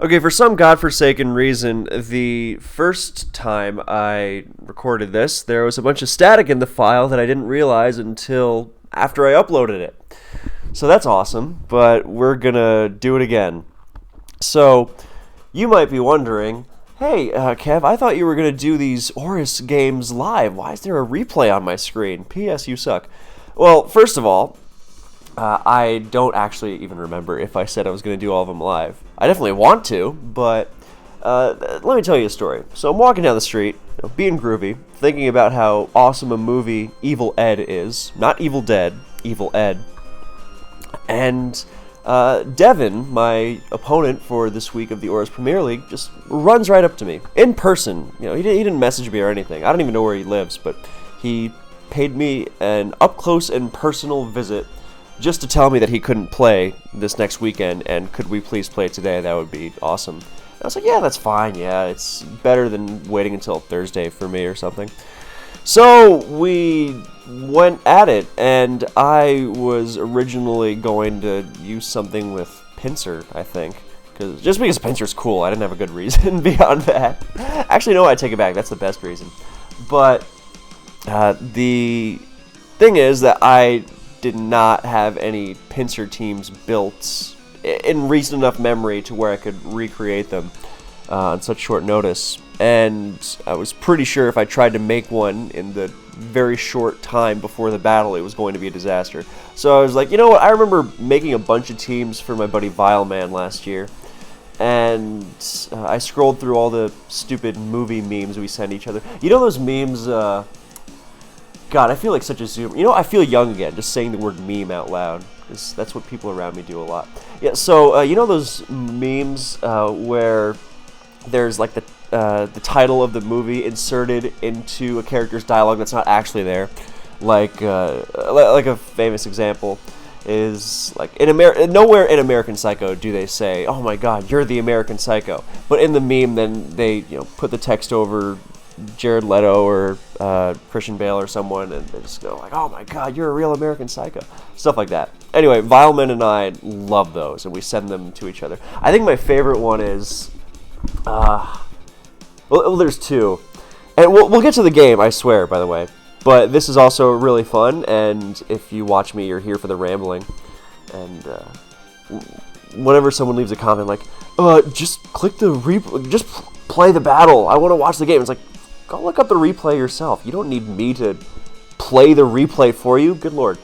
Okay, for some godforsaken reason, the first time I recorded this, there was a bunch of static in the file that I didn't realize until after I uploaded it. So that's awesome, but we're gonna do it again. So, you might be wondering, hey, Kev, I thought you were gonna do these Horus games live. Why is there a replay on my screen? P.S. You suck. Well, first of all, I don't actually even remember if I said I was going to do all of them live. I definitely want to, but let me tell you a story. So I'm walking down the street, being groovy, thinking about how awesome a movie Evil Ed is. Not Evil Dead, Evil Ed. And Devin, my opponent for this week of the Oros Premier League, just runs right up to me. In person. He didn't message me or anything. I don't even know where he lives, but he paid me an up-close and personal visit just to tell me that he couldn't play this next weekend, and could we please play today? That would be awesome. And I was like, yeah, that's fine, yeah, it's better than waiting until Thursday for me or something. So we went at it, and I was originally going to use something with Pincer, I think. Just because Pincer's cool, I didn't have a good reason beyond that. Actually, no, I take it back, that's the best reason. But the thing is that I did not have any Pincer teams built in recent enough memory to where I could recreate them on such short notice. And I was pretty sure if I tried to make one in the very short time before the battle, it was going to be a disaster. So I was like, you know what, I remember making a bunch of teams for my buddy Vileman last year. And I scrolled through all the stupid movie memes we send each other. You know those memes, God, I feel like such a zoomer. I feel young again, just saying the word meme out loud, because that's what people around me do a lot. Yeah, so, you know those memes where there's, like, the title of the movie inserted into a character's dialogue that's not actually there? Like a famous example is, like, nowhere in American Psycho do they say, oh my god, you're the American Psycho. But in the meme, then they, put the text over Jared Leto or Christian Bale or someone, and they just go like, oh my god, you're a real American Psycho. Stuff like that. Anyway, Vileman and I love those, and we send them to each other. I think my favorite one is, well, there's two. And we'll get to the game, I swear, by the way. But this is also really fun, and if you watch me, you're here for the rambling. And whenever someone leaves a comment like, just click the just play the battle, I want to watch the game. It's like, go look up the replay yourself. You don't need me to play the replay for you. Good lord.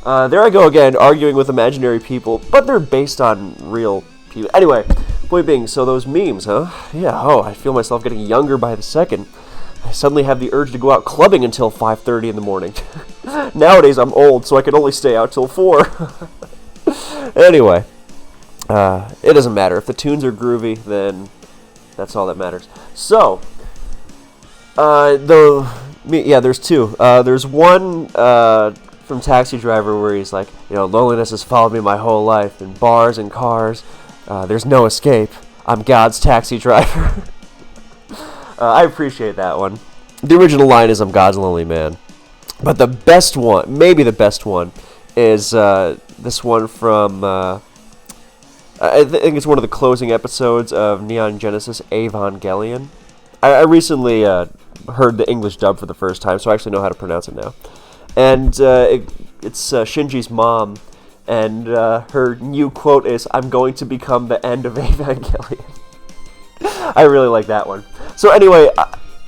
There I go again, arguing with imaginary people, but they're based on real people. Anyway, point being, so those memes, huh? Yeah, I feel myself getting younger by the second. I suddenly have the urge to go out clubbing until 5:30 in the morning. Nowadays I'm old, so I can only stay out till 4. Anyway, it doesn't matter. If the tunes are groovy, then that's all that matters. So, there's two. There's one from Taxi Driver where he's like, loneliness has followed me my whole life, in bars and cars. There's no escape. I'm God's taxi driver. I appreciate that one. The original line is, I'm God's lonely man. But the best one, maybe the best one, is this one from, I think it's one of the closing episodes of Neon Genesis Evangelion. I recently heard the English dub for the first time, so I actually know how to pronounce it now. And it's Shinji's mom, and her new quote is, I'm going to become the end of Evangelion. I really like that one. So anyway,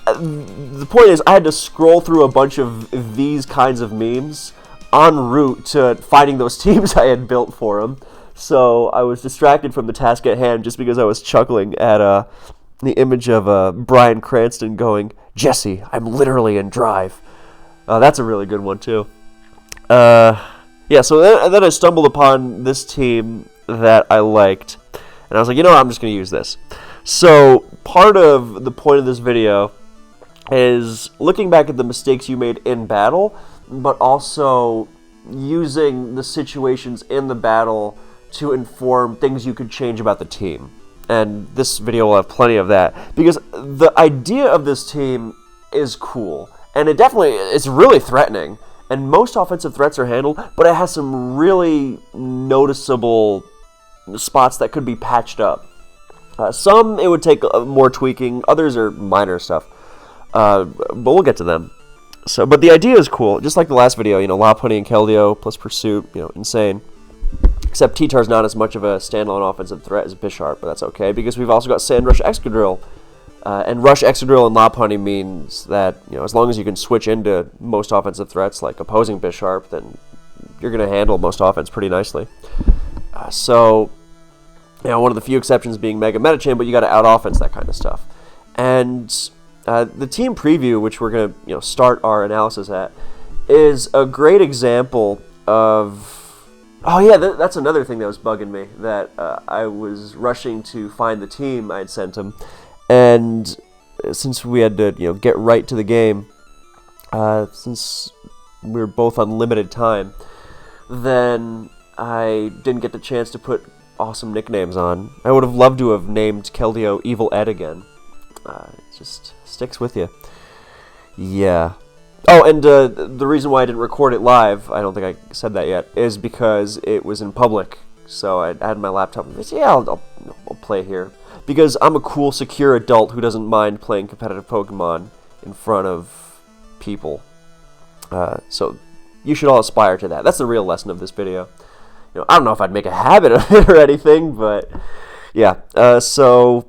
the point is, I had to scroll through a bunch of these kinds of memes en route to finding those teams I had built for them. So I was distracted from the task at hand just because I was chuckling at the image of Bryan Cranston going, Jesse, I'm literally in Drive. That's a really good one, too. So then I stumbled upon this team that I liked. And I was like, I'm just going to use this. So part of the point of this video is looking back at the mistakes you made in battle, but also using the situations in the battle to inform things you could change about the team. And this video will have plenty of that, because the idea of this team is cool, and it's really threatening, and most offensive threats are handled, but it has some really noticeable spots that could be patched up. Some it would take more tweaking, others are minor stuff, but we'll get to them. So, but the idea is cool, just like the last video, Lopunny and Keldeo plus Pursuit, insane. Except T-Tar's not as much of a standalone offensive threat as Bisharp, but that's okay, because we've also got Sand Rush Excadrill. And Rush Excadrill and Lopunny means that, as long as you can switch into most offensive threats, like opposing Bisharp, then you're going to handle most offense pretty nicely. So, one of the few exceptions being Mega Medicham, but you got to out-offense that kind of stuff. And the team preview, which we're going to start our analysis at, is a great example of... Oh yeah, that's another thing that was bugging me, that I was rushing to find the team I'd sent him, and since we had to get right to the game, since we were both on limited time, then I didn't get the chance to put awesome nicknames on. I would have loved to have named Keldeo Evil Ed again. It just sticks with you. Yeah. Oh, and the reason why I didn't record it live, I don't think I said that yet, is because it was in public. So I had my laptop and I said, yeah, I'll play here. Because I'm a cool, secure adult who doesn't mind playing competitive Pokemon in front of people. So you should all aspire to that. That's the real lesson of this video. I don't know if I'd make a habit of it or anything, but yeah. So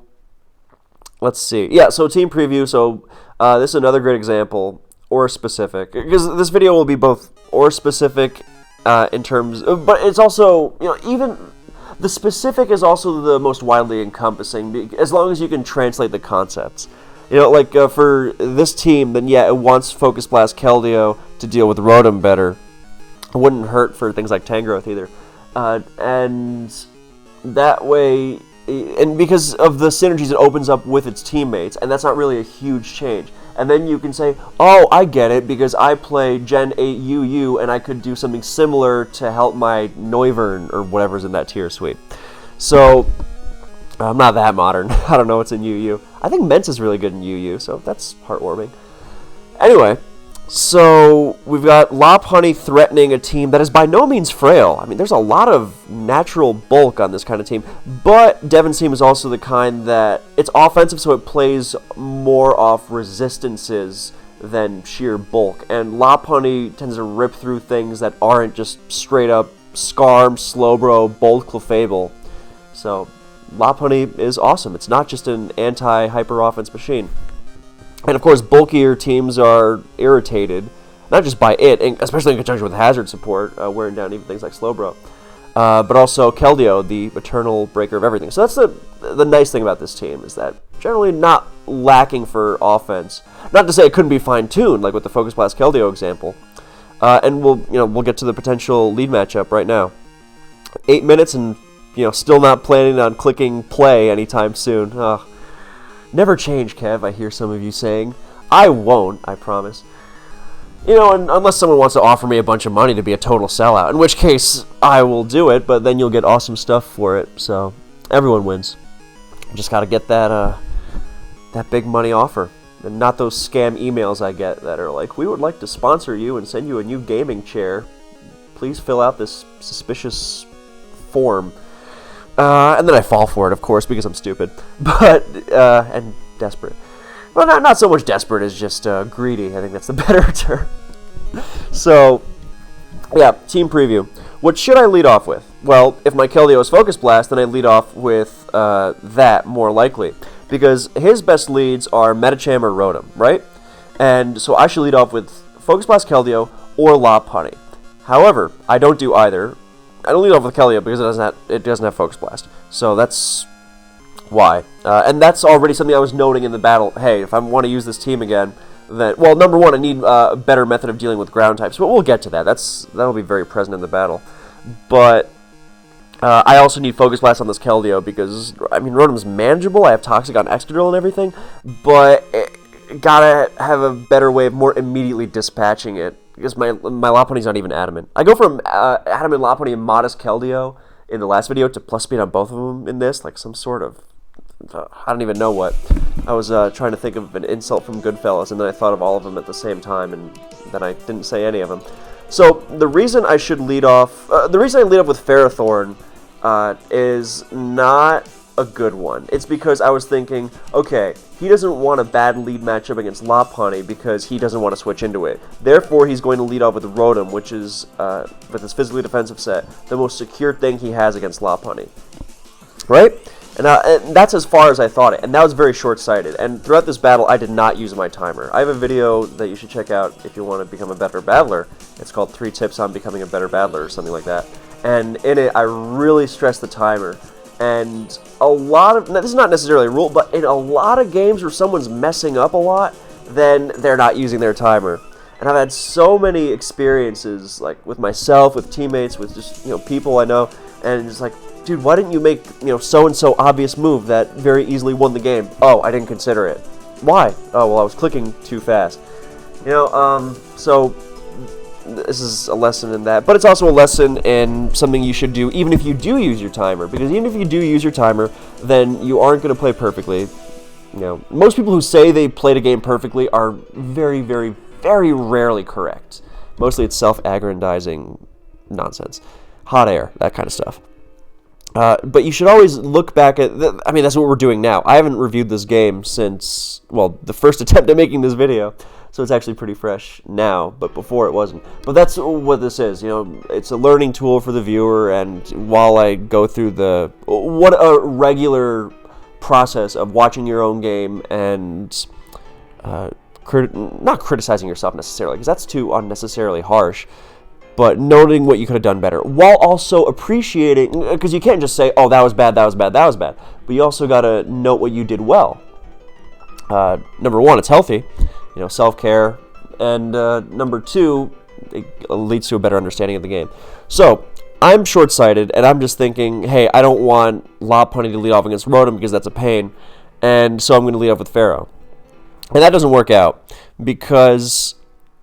let's see. Yeah, so team preview. So this is another great example, or specific, because this video will be both or specific in terms, but it's also, even the specific is also the most widely encompassing, as long as you can translate the concepts. Like for this team, then yeah, it wants Focus Blast Keldeo to deal with Rotom better. It wouldn't hurt for things like Tangrowth either. And that way, and because of the synergies it opens up with its teammates, and that's not really a huge change. And then you can say, oh, I get it, because I play Gen 8 UU, and I could do something similar to help my Noivern, or whatever's in that tier suite. So, I'm not that modern. I don't know what's in UU. I think Mence is really good in UU, so that's heartwarming. Anyway, so we've got Lopunny threatening a team that is by no means frail. I mean, there's a lot of natural bulk on this kind of team, but Devin's team is also the kind that it's offensive, so it plays more off resistances than sheer bulk, and Lopunny tends to rip through things that aren't just straight up Scarm, Slowbro, Bolt, Clefable. So Lopunny is awesome. It's not just an anti-hyper offense machine. And of course, bulkier teams are irritated, not just by it, and especially in conjunction with hazard support, wearing down even things like Slowbro, but also Keldeo, the eternal breaker of everything. So that's the nice thing about this team, is that generally not lacking for offense. Not to say it couldn't be fine-tuned, like with the Focus Blast Keldeo example. And we'll get to the potential lead matchup right now. 8 minutes and still not planning on clicking play anytime soon. Never change, Kev, I hear some of you saying. I won't, I promise. Unless someone wants to offer me a bunch of money to be a total sellout, in which case I will do it, but then you'll get awesome stuff for it, so everyone wins. Just gotta get that big money offer, and not those scam emails I get that are like, we would like to sponsor you and send you a new gaming chair. Please fill out this suspicious form. And then I fall for it, of course, because I'm stupid, but, and desperate. Well, not so much desperate as just greedy. I think that's the better term. So, yeah, team preview. What should I lead off with? Well, if my Keldeo is Focus Blast, then I lead off with that, more likely. Because his best leads are Medicham or Rotom, right? And so I should lead off with Focus Blast Keldeo or Lopunny. However, I don't do either. I don't lead off with Keldeo because it doesn't have Focus Blast. So that's why. And that's already something I was noting in the battle. Hey, if I want to use this team again, then, well, number one, I need a better method of dealing with ground types. But we'll get to that. That'll be very present in the battle. But I also need Focus Blast on this Keldeo because, Rotom's manageable. I have Toxic on Excadrill and everything. But gotta have a better way of more immediately dispatching it. Because my Lopunny's not even Adamant. I go from Adamant Lopunny and Modest Keldeo in the last video to plus speed on both of them in this, like some sort of, I don't even know what. I was trying to think of an insult from Goodfellas, and then I thought of all of them at the same time, and then I didn't say any of them. So the reason I should lead off, the reason I lead off with Ferrothorn is not a good one. It's because I was thinking, okay, he doesn't want a bad lead matchup against Lopunny because he doesn't want to switch into it. Therefore, he's going to lead off with Rotom, which is, with his physically defensive set, the most secure thing he has against Lopunny. Right? And that's as far as I thought it, and that was very short-sighted. And throughout this battle, I did not use my timer. I have a video that you should check out if you want to become a better battler. It's called 3 Tips on Becoming a Better Battler, or something like that. And in it, I really stress the timer. And a lot of, now this is not necessarily a rule, but in a lot of games where someone's messing up a lot, then they're not using their timer. And I've had so many experiences, like with myself, with teammates, with just, people I know, and just like, dude, why didn't you make, so-and-so obvious move that very easily won the game? Oh, I didn't consider it. Why? Oh, well, I was clicking too fast. So this is a lesson in that, but it's also a lesson in something you should do even if you do use your timer, because even if you do use your timer, then you aren't going to play perfectly. Most people who say they played a game perfectly are very, very, very rarely correct. Mostly it's self-aggrandizing nonsense. Hot air, that kind of stuff. But you should always look back at, that's what we're doing now. I haven't reviewed this game since, the first attempt at making this video, so it's actually pretty fresh now, but before it wasn't. But that's what this is, it's a learning tool for the viewer, and while I go through what a regular process of watching your own game and not criticizing yourself necessarily, because that's too unnecessarily harsh, but noting what you could have done better, while also appreciating, because you can't just say, oh, that was bad, that was bad, that was bad, but you also got to note what you did well. Number one, it's healthy, self-care, and number two, it leads to a better understanding of the game. So, I'm short-sighted, and I'm just thinking, hey, I don't want Lopunny to lead off against Rotom because that's a pain, and so I'm going to lead off with Pharaoh. And that doesn't work out, because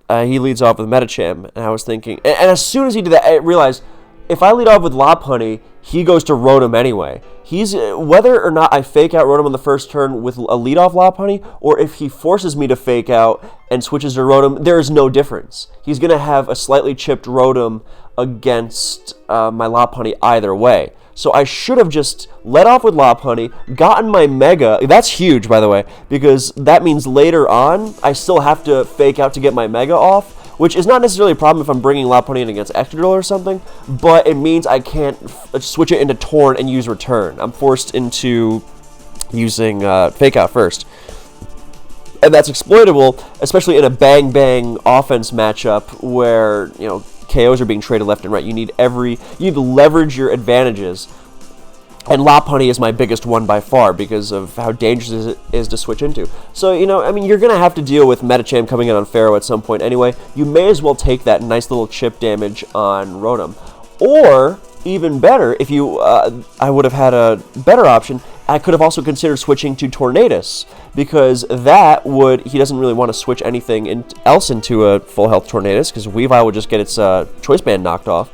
he leads off with Medicham, and I was thinking, and as soon as he did that, I realized, if I lead off with Lopunny, he goes to Rotom anyway. Whether or not I fake out Rotom on the first turn with a lead-off Lopunny, or if he forces me to fake out and switches to Rotom, there is no difference. He's going to have a slightly chipped Rotom against my Lopunny either way. So I should have just led off with Lopunny, gotten my Mega. That's huge, by the way, because that means later on, I still have to fake out to get my Mega off, which is not necessarily a problem if I'm bringing Lopunny in against Excadrill or something, but it means I can't switch it into Torn and use Return. I'm forced into using Fake Out first. And that's exploitable, especially in a bang-bang offense matchup where, KOs are being traded left and right. You need to leverage your advantages. And Lopunny is my biggest one by far because of how dangerous it is to switch into. So, you're going to have to deal with Medicham coming in on Pharaoh at some point anyway. You may as well take that nice little chip damage on Rotom. Or, even better, if I would have had a better option, I could have also considered switching to Tornadus, because he doesn't really want to switch anything else into a full health Tornadus, because Weavile would just get its Choice Band knocked off.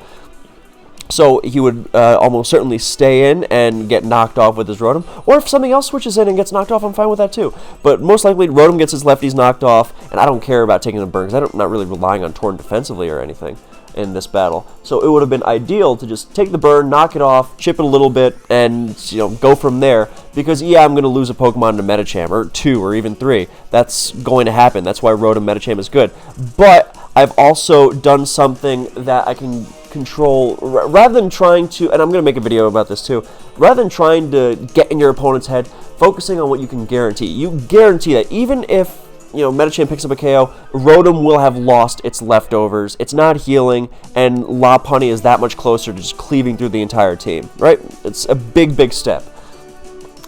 So he would almost certainly stay in and get knocked off with his Rotom. Or if something else switches in and gets knocked off, I'm fine with that too. But most likely, Rotom gets his lefties knocked off, and I don't care about taking a burn, because I'm not really relying on Torn defensively or anything in this battle. So it would have been ideal to just take the burn, knock it off, chip it a little bit, and go from there. Because I'm going to lose a Pokemon to Medicham, or 2, or even 3. That's going to happen. That's why Rotom Medicham is good. But I've also done something that I can control, rather than trying to, and I'm going to make a video about this too, rather than trying to get in your opponent's head, focusing on what you can guarantee. You guarantee that even if Medicham picks up a KO, Rotom will have lost its leftovers, it's not healing, and Lopunny is that much closer to just cleaving through the entire team, right? It's a big, big step.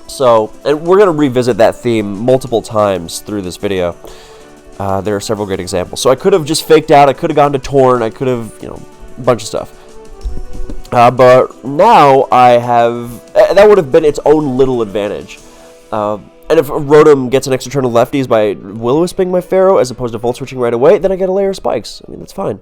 So, and we're going to revisit that theme multiple times through this video. There are several great examples. So I could have just faked out, I could have gone to Torn, I could have, a bunch of stuff. But now I have, that would have been its own little advantage. And if Rotom gets an extra turn of lefties by Will-O-Wisping my Pharaoh as opposed to Volt Switching right away, then I get a layer of spikes. That's fine.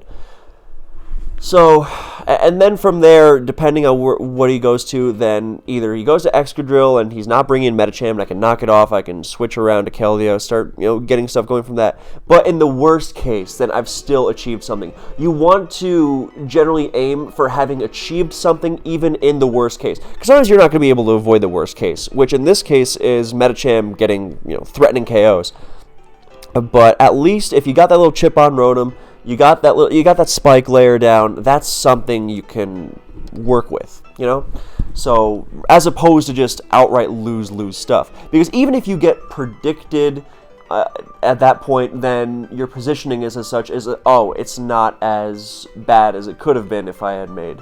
So, and then from there, depending on what he goes to, then either he goes to Excadrill and he's not bringing in Medicham and I can knock it off, I can switch around to Keldeo, start, getting stuff going from that. But in the worst case, then I've still achieved something. You want to generally aim for having achieved something even in the worst case. Because sometimes you're not going to be able to avoid the worst case, which in this case is Medicham getting, threatening KOs. But at least if you got that little chip on Rotom, you got that spike layer down. That's something you can work with, So as opposed to just outright lose stuff, because even if you get predicted at that point, then your positioning is as such as it's not as bad as it could have been if I had made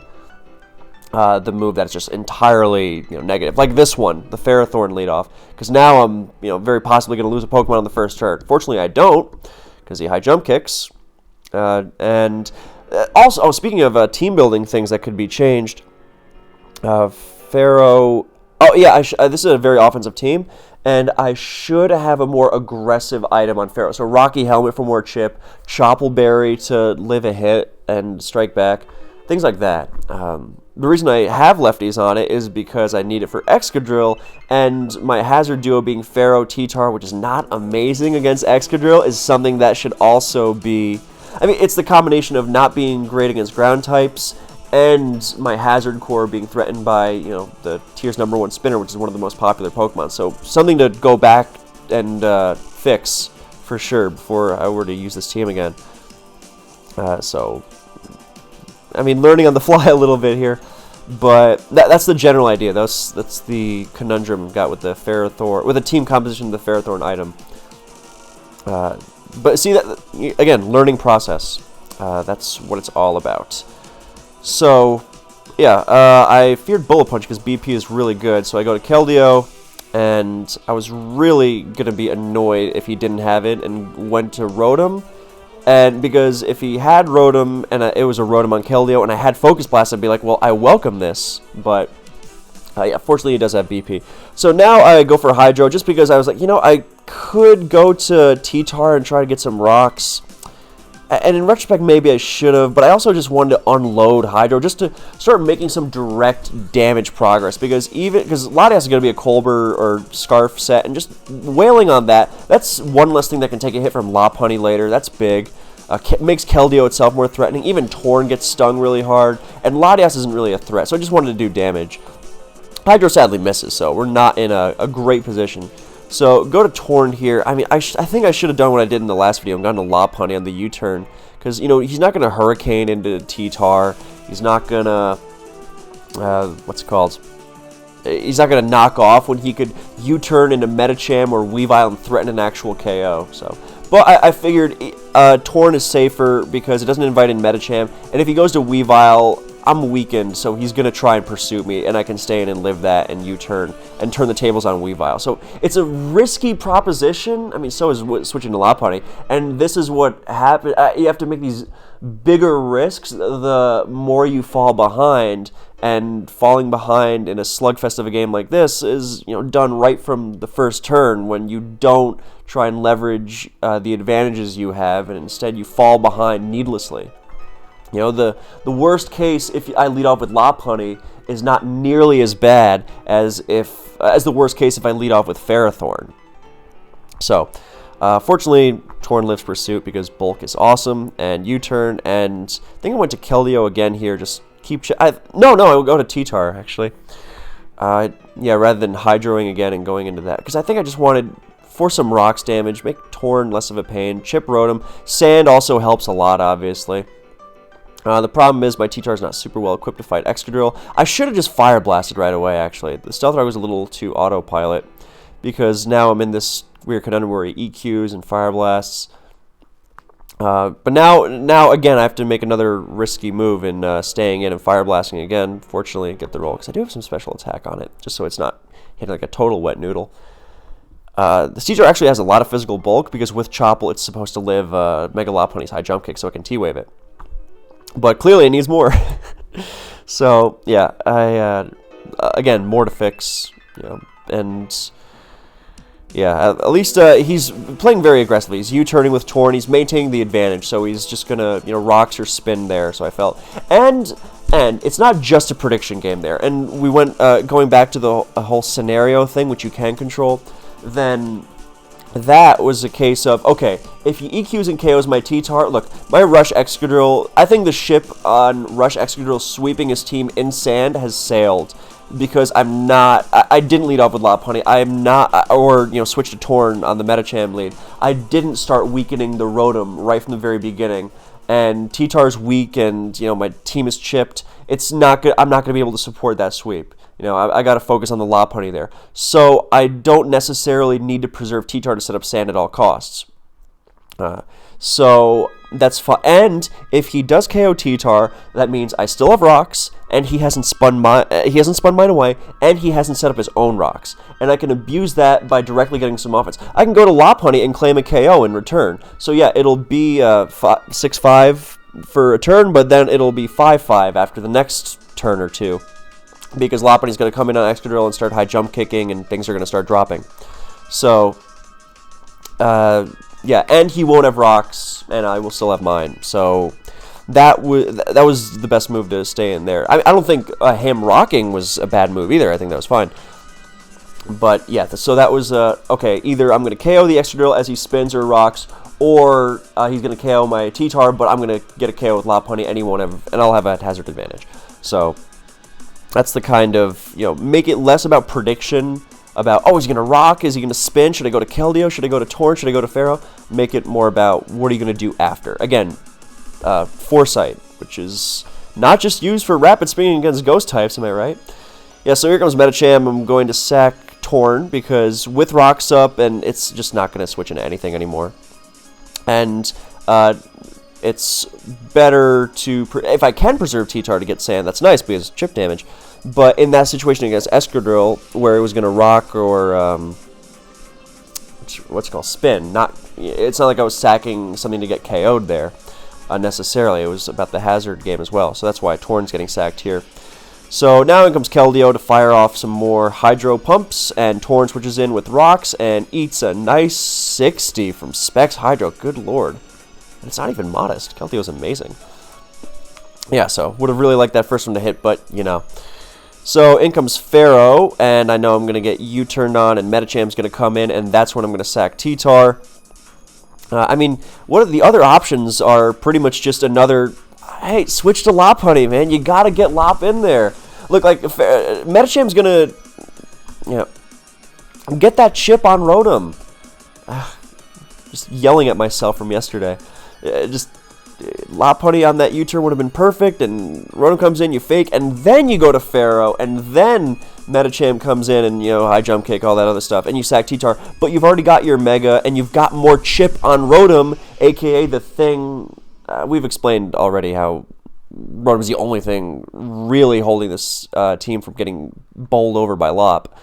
the move that's just entirely negative, like this one, the Ferrothorn leadoff, because now I'm very possibly going to lose a Pokemon on the first turn. Fortunately, I don't, because he high jump kicks. And also, speaking of team building things that could be changed, Pharaoh. Oh yeah, this is a very offensive team, and I should have a more aggressive item on Pharaoh. So Rocky Helmet for more chip, Chople Berry to live a hit and strike back, things like that. The reason I have lefties on it is because I need it for Excadrill, and my hazard duo being Pharaoh T-Tar, which is not amazing against Excadrill, is something that should also be. I mean, it's the combination of not being great against ground types and my hazard core being threatened by, the tier's #1 spinner, which is one of the most popular Pokemon. So something to go back and fix for sure before I were to use this team again. So, I mean, learning on the fly a little bit here, but that's the general idea. That's the conundrum got with the Ferrothorn, with the team composition of the Ferrothorn item. But see, that again, learning process. That's what it's all about. So, yeah, I feared Bullet Punch because BP is really good. So I go to Keldeo, and I was really going to be annoyed if he didn't have it and went to Rotom. And because if he had Rotom and it was a Rotom on Keldeo and I had Focus Blast, I'd be like, well, I welcome this. But yeah, fortunately, he does have BP. So now I go for Hydro just because I was like, I could go to T-Tar and try to get some rocks. And in retrospect, maybe I should have, but I also just wanted to unload Hydro just to start making some direct damage progress. Because Latias is going to be a Colbur or Scarf set, and just wailing on that's one less thing that can take a hit from Lopunny later. That's big. Makes Keldeo itself more threatening. Even Torn gets stung really hard, and Latias isn't really a threat, so I just wanted to do damage. Hydro sadly misses, so we're not in a great position. So go to Torn here. I mean, I think I should have done what I did in the last video and gone to Lopunny on the U-turn. Because, he's not going to Hurricane into T-Tar. He's not going to, what's it called? He's not going to knock off when he could U-turn into Medicham or Weavile and threaten an actual KO. So, but I figured Torn is safer because it doesn't invite in Medicham. And if he goes to Weavile, I'm weakened, so he's going to try and pursue me, and I can stay in and live that and U-turn and turn the tables on Weavile. So it's a risky proposition. I mean, so is switching to Lopunny, and this is what happens. You have to make these bigger risks the more you fall behind, and falling behind in a slugfest of a game like this is done right from the first turn when you don't try and leverage the advantages you have, and instead you fall behind needlessly. The worst case if I lead off with Lopunny is not nearly as bad as the worst case if I lead off with Ferrothorn. So, fortunately, Torn lives Pursuit because Bulk is awesome, and U-turn, and I think I went to Keldeo again here, just keep... No, I will go to T-Tar, actually. Yeah, rather than Hydroing again and going into that, because I think I just wanted... for some rocks damage, make Torn less of a pain, chip Rotom. Sand also helps a lot, obviously. The problem is my T-Tar is not super well equipped to fight Excadrill. I should have just Fire Blasted right away, actually. The Stealth Rock was a little too autopilot, because now I'm in this weird conundrum where he EQs and Fire Blasts. But now again, I have to make another risky move in staying in and Fire Blasting again. Fortunately, get the roll, because I do have some special attack on it, just so it's not hitting like a total wet noodle. The T-Tar actually has a lot of physical bulk, because with Chople, it's supposed to live Mega Lopunny's high jump kick, so it can T-Wave it. But clearly it needs more. So, yeah, again, more to fix, and Yeah, at least he's playing very aggressively. He's U-turning with Torn. He's maintaining the advantage, so he's just gonna, rocks or spin there. So I felt, and it's not just a prediction game there. And we went going back to the whole scenario thing, which you can control. Then that was a case of, okay, if he EQs and KOs my T-Tar, look, my Rush Excadrill, I think the ship on Rush Excadrill sweeping his team in sand has sailed. Because I didn't lead off with Lopunny. I am not, or, switch to Torn on the Medicham lead. I didn't start weakening the Rotom right from the very beginning. And T-Tar's weak and, my team is chipped. It's not good. I'm not going to be able to support that sweep. I got to focus on the Lopunny there. So I don't necessarily need to preserve T-Tar to set up sand at all costs. So that's fine. And if he does KO T-Tar, that means I still have rocks, and he hasn't spun mine away, and he hasn't set up his own rocks. And I can abuse that by directly getting some offense. I can go to Lopunny and claim a KO in return. So yeah, it'll be 6-5 for a turn, but then it'll be 5-5 after the next turn or two. Because Lopunny's going to come in on Excadrill and start high jump kicking, and things are going to start dropping. So, yeah, and he won't have rocks, and I will still have mine. So that was the best move to stay in there. I don't think him rocking was a bad move either. I think that was fine. But yeah, so that was okay. Either I'm going to KO the Excadrill as he spins or rocks, or he's going to KO my T-Tar, but I'm going to get a KO with Lopunny, and I'll have a hazard advantage. So that's the kind of, make it less about prediction. About, is he going to rock? Is he going to spin? Should I go to Keldeo? Should I go to Torn? Should I go to Pharaoh? Make it more about what are you going to do after. Again, Foresight, which is not just used for rapid spinning against ghost types, am I right? Yeah, so here comes Medicham. I'm going to sack Torn because with rocks up, and it's just not going to switch into anything anymore. And it's better to, if I can preserve T-Tar to get sand, that's nice because chip damage. But in that situation against Excadrill, where it was going to rock or, what's it called, spin, it's not like I was sacking something to get KO'd there, necessarily. It was about the hazard game as well, so that's why Torn's getting sacked here. So now in comes Keldeo to fire off some more Hydro Pumps, and Torn switches in with rocks and eats a nice 60 from Specs Hydro. Good lord. And it's not even modest. Keldeo's amazing. Yeah, so would have really liked that first one to hit, but, So in comes Pharaoh, and I know I'm going to get U-turned on, and Medicham's going to come in, and that's when I'm going to sack T-Tar. I mean, what are the other options are pretty much just another, hey, switch to Lopunny, man. You got to get Lop in there. Look, like, Medicham's going to, get that chip on Rotom. Just yelling at myself from yesterday. Lopunny on that U-turn would have been perfect, and Rotom comes in, you fake, and then you go to Pharaoh, and then Medicham comes in and, high jump kick, all that other stuff, and you sack T-Tar, but you've already got your Mega, and you've got more chip on Rotom, aka the thing, we've explained already how Rotom is the only thing really holding this team from getting bowled over by Lop.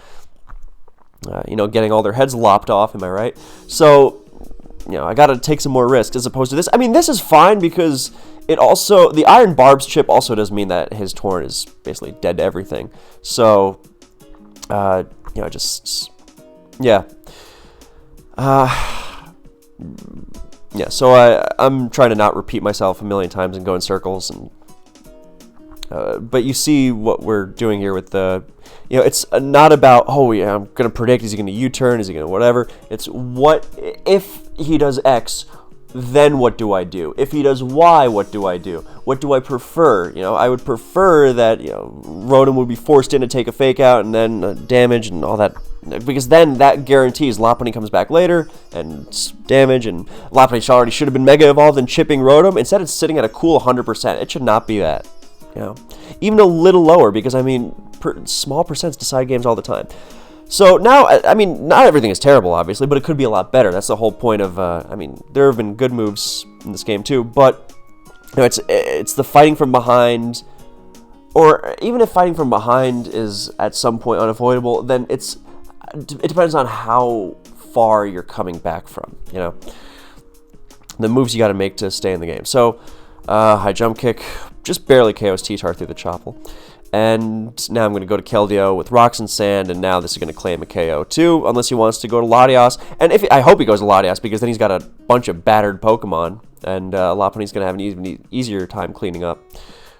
Getting all their heads lopped off, am I right? So, I got to take some more risks as opposed to this. I mean, this is fine because it also, the Iron Barbs chip also does mean that his Torn is basically dead to everything. So, yeah. Yeah, so I'm trying to not repeat myself a million times and go in circles. And but you see what we're doing here with the, it's not about, I'm going to predict, is he going to U-turn, is he going to whatever. It's what, if he does X, then what do I do? If he does Y, what do I do? What do I prefer? I would prefer that, Rotom would be forced in to take a fake out and then damage and all that. Because then that guarantees Lopunny comes back later and damage, and Lopunny already should have been Mega Evolved and chipping Rotom. Instead, it's sitting at a cool 100%. It should not be that. Even a little lower, because, small percents decide games all the time. So now, not everything is terrible, obviously, but it could be a lot better. That's the whole point of, there have been good moves in this game, too, but, it's the fighting from behind, or even if fighting from behind is at some point unavoidable, then it depends on how far you're coming back from, the moves you got to make to stay in the game. So, high jump kick, just barely KOs T-Tar through the Chople. And now I'm going to go to Keldeo with Rocks and Sand, and now this is going to claim a KO too, unless he wants to go to Latias. And I hope he goes to Latias, because then he's got a bunch of battered Pokemon, and Lopunny's going to have an even easier time cleaning up.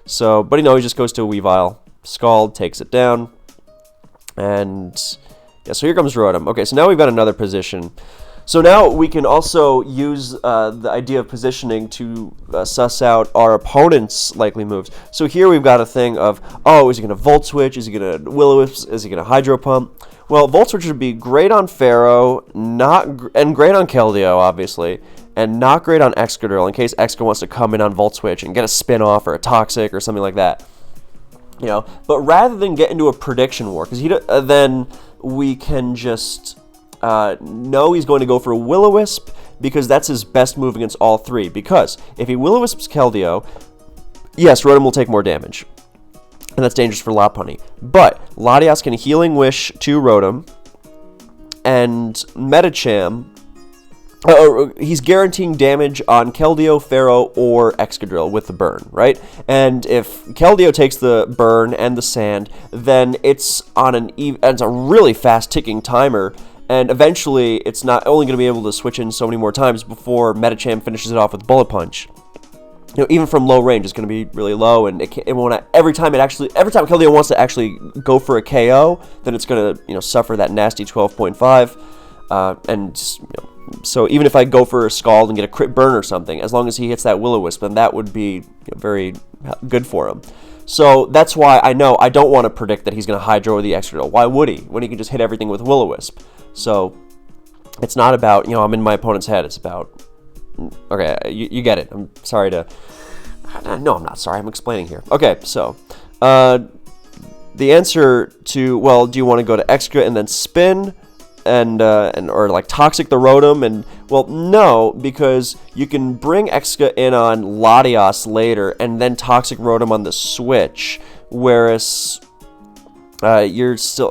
So, but he just goes to a Weavile. Scald takes it down, and yeah, so here comes Rotom. Okay, so now we've got another position. So now we can also use the idea of positioning to suss out our opponent's likely moves. So here we've got a thing of, is he going to Volt Switch? Is he going to Will-O-Wisp? Is he going to Hydro Pump? Well, Volt Switch would be great on Pharaoh, and great on Keldeo, obviously, and not great on Excadrill, in case Excadrill wants to come in on Volt Switch and get a Spin-Off or a Toxic or something like that. But rather than get into a prediction war, because then we can just... no, he's going to go for a Will-O-Wisp, because that's his best move against all three. Because if he Will-O-Wisps Keldeo, yes, Rotom will take more damage, and that's dangerous for Lopunny. But Latias can Healing Wish to Rotom, and Medicham, he's guaranteeing damage on Keldeo, Pharaoh, or Excadrill with the burn, right? And if Keldeo takes the burn and the sand, then it's on it's a really fast ticking timer. And eventually, it's not only going to be able to switch in so many more times before Medicham finishes it off with Bullet Punch. Even from low range, it's going to be really low, and it won't. Every time Keldeo wants to actually go for a KO, then it's going to suffer that nasty 12.5. So even if I go for a Scald and get a crit burn or something, as long as he hits that Will-O-Wisp, then that would be very good for him. So that's why I know I don't want to predict that he's going to Hydro the Excadrill. Why would he, when he can just hit everything with Will-O-Wisp? So it's not about, I'm in my opponent's head. It's about, okay, you get it. I'm sorry to, no, I'm not sorry. I'm explaining here. Okay, so the answer to, well, do you want to go to Excadrill and then spin or like Toxic the Rotom? And well, no, because you can bring Excadrill in on Latias later and then Toxic Rotom on the switch, whereas you're still,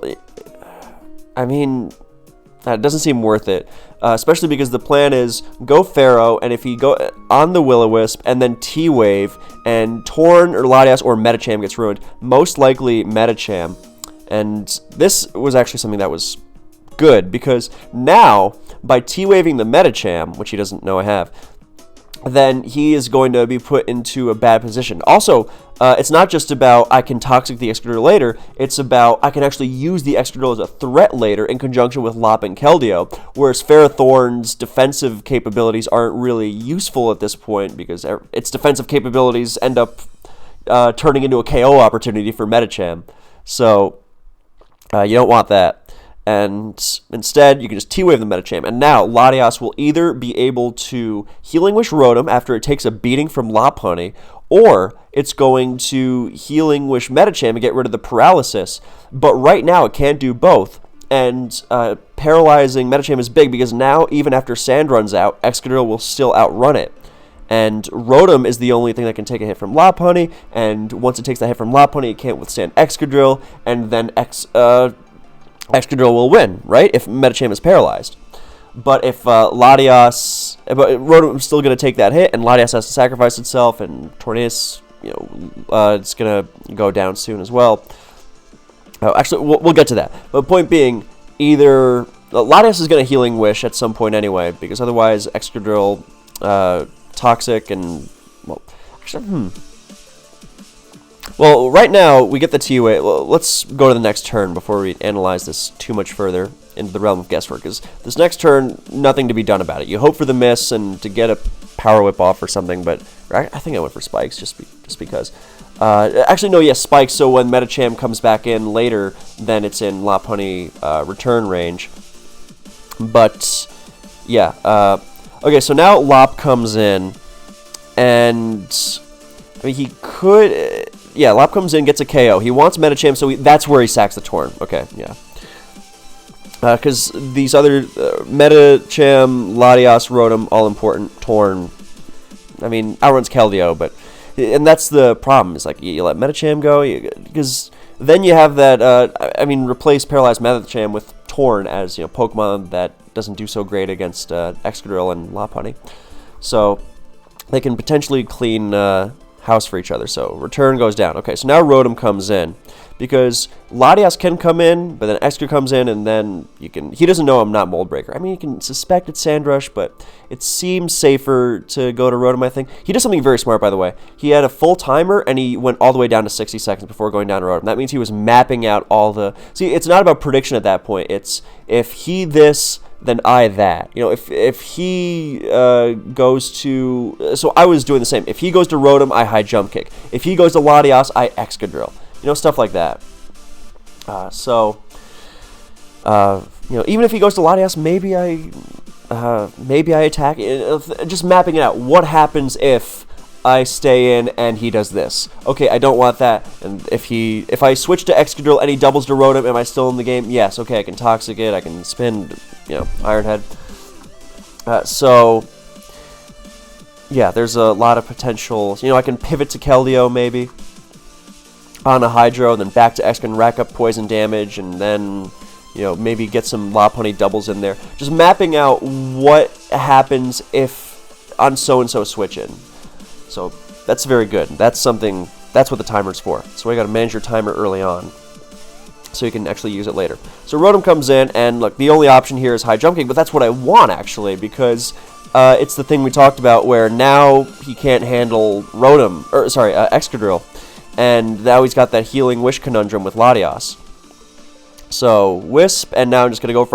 it doesn't seem worth it, especially because the plan is go Pharaoh, and if you go on the Will-O-Wisp and then T-Wave, and Torn or Latias or Medicham gets ruined, most likely Medicham. And this was actually something that was good, because now, by T-Waving the Medicham, which he doesn't know I have, then he is going to be put into a bad position. Also, it's not just about I can Toxic the Excadrill later, it's about I can actually use the Excadrill as a threat later in conjunction with Lop and Keldeo, whereas Ferrothorn's defensive capabilities aren't really useful at this point, because its defensive capabilities end up turning into a KO opportunity for Medicham. So, you don't want that. And instead, you can just T-Wave the Medicham. And now, Latias will either be able to Healing Wish Rotom after it takes a beating from Lopunny, or it's going to Healing Wish Medicham and get rid of the paralysis. But right now, it can't do both. And paralyzing Medicham is big, because now, even after Sand runs out, Excadrill will still outrun it. And Rotom is the only thing that can take a hit from Lopunny, and once it takes that hit from Lopunny, it can't withstand Excadrill, and then Excadrill will win, right? If Medicham is paralyzed. But if Rotom's still going to take that hit, and Latias has to sacrifice itself, and Tornadus, it's going to go down soon as well. Actually, we'll get to that. But point being, either Latias is going to Healing Wish at some point anyway, because otherwise Excadrill, Toxic, and well, actually, Well, right now, we get the T-Wave. Well, let's go to the next turn before we analyze this too much further into the realm of guesswork, because this next turn, nothing to be done about it. You hope for the miss and to get a Power Whip off or something, but I think I went for Spikes just because. Actually, no, yes, Spikes, so when Medicham comes back in later, then it's in Lopunny return range. But, yeah. Okay, so now Lop comes in, and he could... Yeah, Lop comes in, gets a KO. He wants Medicham, so that's where he sacks the Torn. Okay, yeah. Because these other Medicham, Latias, Rotom, all important. Torn, outruns Keldeo, but... And that's the problem. It's like, you let Medicham go, because then you have that... replace Paralyzed Medicham with Torn as, Pokemon that doesn't do so great against Excadrill and Lopunny. So, they can potentially clean... house for each other. So return goes down. Okay, so now Rotom comes in. Because Latias can come in, but then Excadrill comes in, and then he doesn't know I'm not Mold Breaker. I mean, you can suspect it's Sandrush, but it seems safer to go to Rotom, I think. He does something very smart, by the way. He had a full timer, and he went all the way down to 60 seconds before going down to Rotom. That means he was mapping out all the... See, it's not about prediction at that point. It's if he this, then I that. You know, if he goes to... So I was doing the same. If he goes to Rotom, I High Jump Kick. If he goes to Latias, I Excadrill. You know, stuff like that. You know, even if he goes to Latias, maybe I attack. Just mapping it out. What happens if I stay in and he does this? Okay, I don't want that. And if I switch to Excadrill and he doubles to Rotom, am I still in the game? Yes. Okay, I can Toxic it. I can spin, you know, Iron Head. Yeah, there's a lot of potential. You know, I can pivot to Keldeo maybe on a Hydro, then back to Excadrill and rack up poison damage, and then, you know, maybe get some Lopunny doubles in there. Just mapping out what happens if on so-and-so switch in. So that's very good. That's what the timer's for. So you got to manage your timer early on so you can actually use it later. So Rotom comes in, and look, the only option here is High Jump Kick, but that's what I want, actually, because it's the thing we talked about where now he can't handle Excadrill. And now he's got that Healing Wish conundrum with Latias. So, Wisp, and now I'm just going to go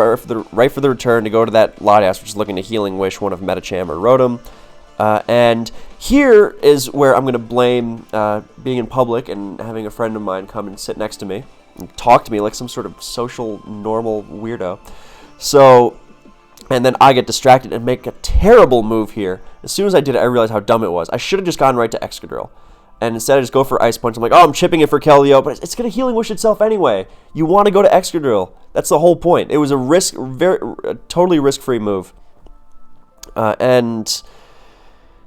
right for the return to go to that Latias, which is looking to Healing Wish one of Medicham or Rotom. And here is where I'm going to blame being in public and having a friend of mine come and sit next to me and talk to me like some sort of social, normal weirdo. So, and then I get distracted and make a terrible move here. As soon as I did it, I realized how dumb it was. I should have just gone right to Excadrill. And instead I just go for Ice Punch. I'm like, oh, I'm chipping it for Keldeo, but it's going to Healing Wish itself anyway. You want to go to Excadrill. That's the whole point. It was a totally risk-free move. And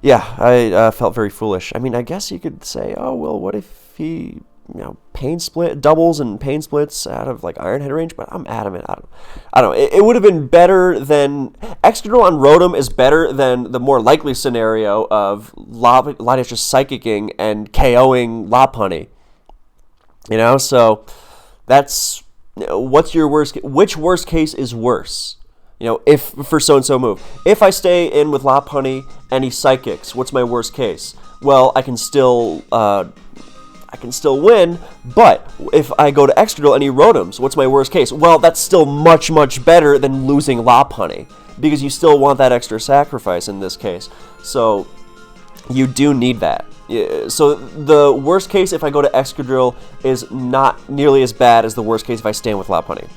yeah, I felt very foolish. I mean, I guess you could say, oh, well, what if he, you know, Pain Split, doubles and Pain Splits out of, like, Iron Head range? But I'm adamant. I don't know. It would have been better than... Excadrill on Rotom is better than the more likely scenario of Latias just Psychicking and KOing Lopunny. You know, so that's... What's your worst... Which worst case is worse? You know, if for so-and-so move. If I stay in with Lopunny and he Psychics, what's my worst case? Well, I can still win, but if I go to Excadrill and he Rotoms, what's my worst case? Well, that's still much, much better than losing Lopunny, because you still want that extra sacrifice in this case. So, you do need that. So, the worst case if I go to Excadrill is not nearly as bad as the worst case if I stand with Lopunny.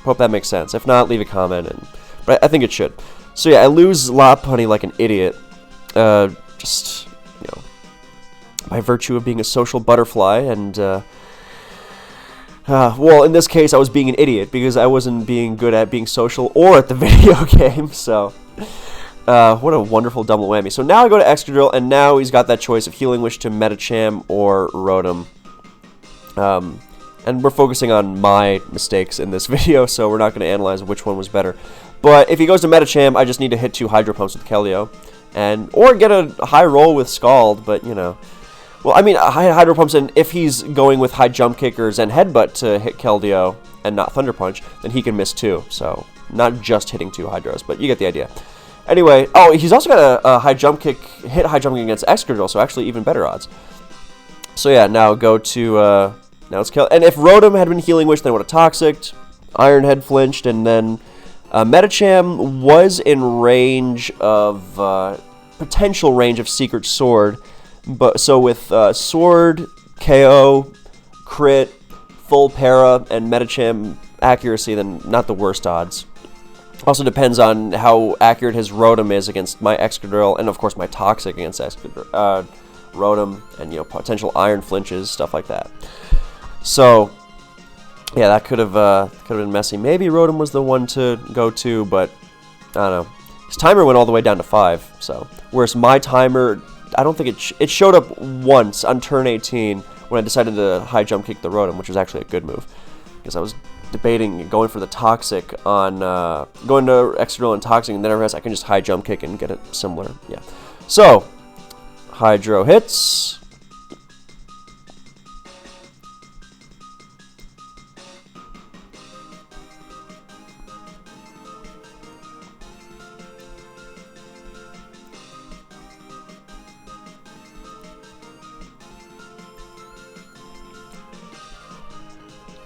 Hope that makes sense. If not, leave a comment, but I think it should. So yeah, I lose Lopunny like an idiot. Just, you know, by virtue of being a social butterfly, and, well, in this case, I was being an idiot, because I wasn't being good at being social or at the video game, so, what a wonderful double whammy. So now I go to Excadrill, and now he's got that choice of Healing Wish to Medicham or Rotom, and we're focusing on my mistakes in this video, so we're not going to analyze which one was better. But if he goes to Medicham, I just need to hit 2 Hydro Pumps with Keldeo, or get a high roll with Scald, but, you know. Well, I mean, Hydro Pumps, and if he's going with High Jump Kickers and Headbutt to hit Keldeo and not Thunder Punch, then he can miss 2. So, not just hitting 2 Hydros, but you get the idea. Anyway, oh, he's also got a High Jump Kick, hit High Jump Kick against Excadrill, so actually even better odds. So yeah, now go to, now it's Keldeo. And if Rotom had been Healing Wish, then I would have Toxiced, Iron Head flinched, and then Medicham was in range of, potential range of Secret Sword. But so with Sword, KO, Crit, Full Para, and Medicham accuracy, then not the worst odds. Also depends on how accurate his Rotom is against my Excadrill, and of course my Toxic against Rotom, and, you know, potential Iron flinches, stuff like that. So yeah, that could have been messy. Maybe Rotom was the one to go to, but I don't know. His timer went all the way down to 5. So whereas my timer, I don't think it showed up once on turn 18 when I decided to High Jump Kick the Rotom, which was actually a good move, because I was debating going for the Toxic on going to Excadrill and Toxic, and then I realized I can just High Jump Kick and get it similar. Yeah. So Hydro hits,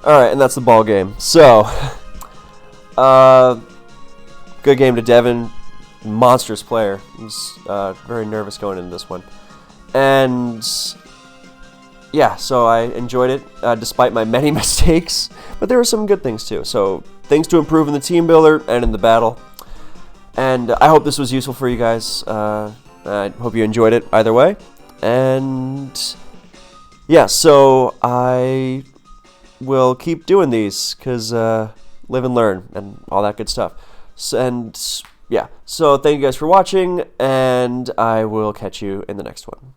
Alright, and that's the ball game. So, good game to Devin. Monstrous player. I was very nervous going into this one. And yeah, so I enjoyed it despite my many mistakes, but there were some good things too. So things to improve in the team builder and in the battle. And I hope this was useful for you guys. I hope you enjoyed it either way. And yeah, so I will keep doing these because live and learn and all that good stuff. And yeah, so thank you guys for watching, and I will catch you in the next one.